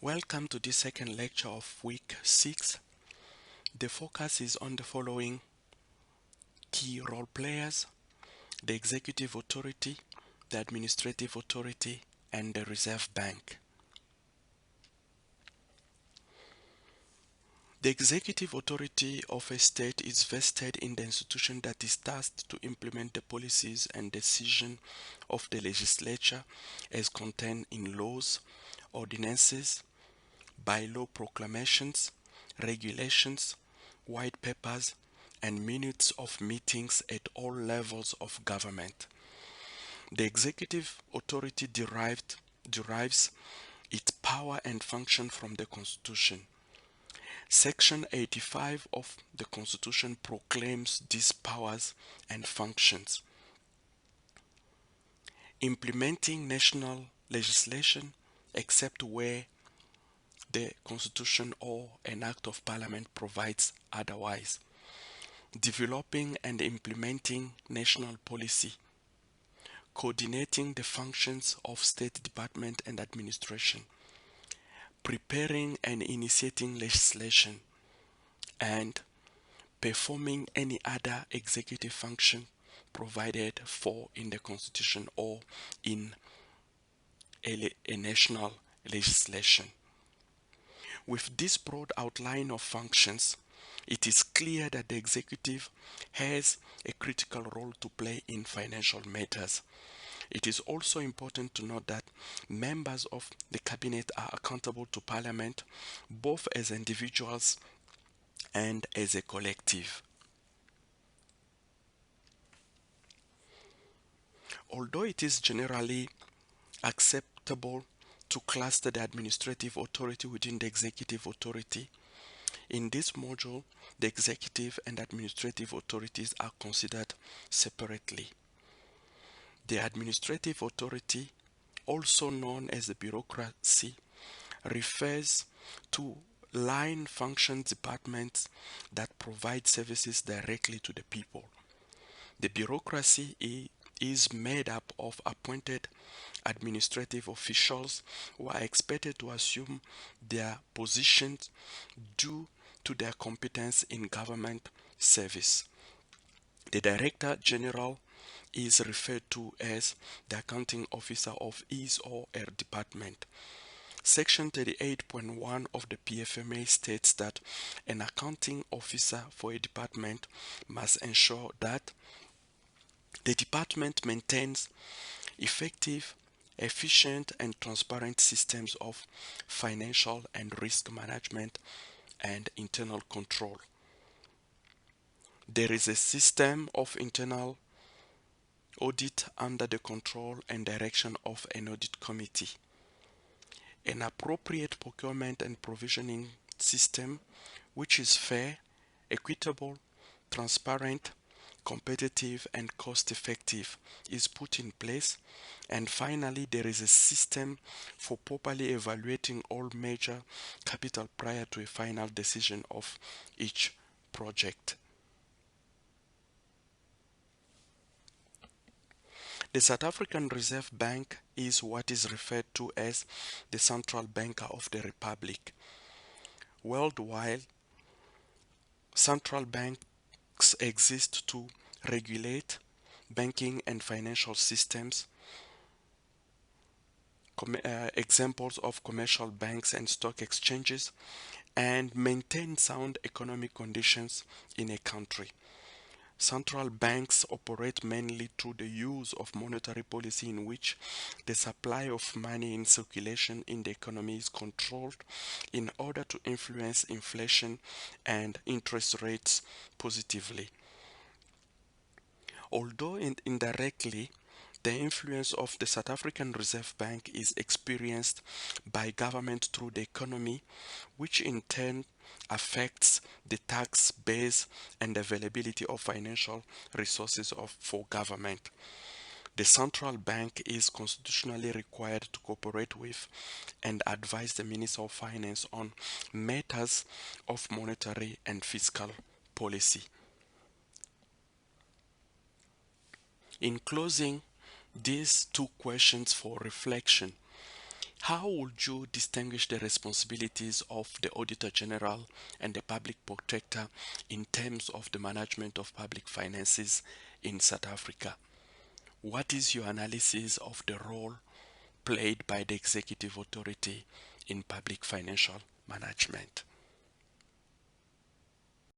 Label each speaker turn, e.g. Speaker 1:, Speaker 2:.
Speaker 1: Welcome to this second lecture of week 6. The focus is on the following key role players: the executive authority, the administrative authority, and the Reserve Bank. The executive authority of a state is vested in the institution that is tasked to implement the policies and decisions of the legislature as contained in laws, ordinances, by-law proclamations, regulations, white papers, and minutes of meetings at all levels of government. The executive authority derives its power and function from the Constitution. Section 85 of the Constitution proclaims these powers and functions. Implementing national legislation, except where the Constitution or an Act of Parliament provides otherwise. Developing and implementing national policy. Coordinating the functions of State Department and administration. Preparing and initiating legislation. And performing any other executive function provided for in the Constitution or in a national legislation. With this broad outline of functions, it is clear that the executive has a critical role to play in financial matters. It is also important to note that members of the cabinet are accountable to Parliament both as individuals and as a collective. Although it is generally acceptable to cluster the administrative authority within the executive authority, in this module, the executive and administrative authorities are considered separately. The administrative authority, also known as the bureaucracy, refers to line function departments that provide services directly to the people. The bureaucracy is made up of appointed administrative officials who are expected to assume their positions due to their competence in government service. The Director General is referred to as the accounting officer of his or her department. Section 38.1 of the PMA states that an accounting officer for a department must ensure that the department maintains effective, efficient, and transparent systems of financial and risk management and internal control. There is a system of internal audit under the control and direction of an audit committee. An appropriate procurement and provisioning system which is fair, equitable, transparent, competitive, and cost-effective is put in place. And finally, there is a system for properly evaluating all major capital prior to a final decision of each project. The South African Reserve Bank is what is referred to as the central banker of the Republic. Worldwide, central banks exist to regulate banking and financial systems. Examples of commercial banks and stock exchanges, and maintain sound economic conditions in a country. Central banks operate mainly through the use of monetary policy in which the supply of money in circulation in the economy is controlled in order to influence inflation and interest rates positively. Although indirectly, the influence of the South African Reserve Bank is experienced by government through the economy, which in turn affects the tax base and availability of financial resources for government. The central bank is constitutionally required to cooperate with and advise the Minister of Finance on matters of monetary and fiscal policy. In closing, these two questions for reflection: How would you distinguish the responsibilities of the Auditor General and the Public Protector in terms of the management of public finances in South Africa? What is your analysis of the role played by the executive authority in public financial management?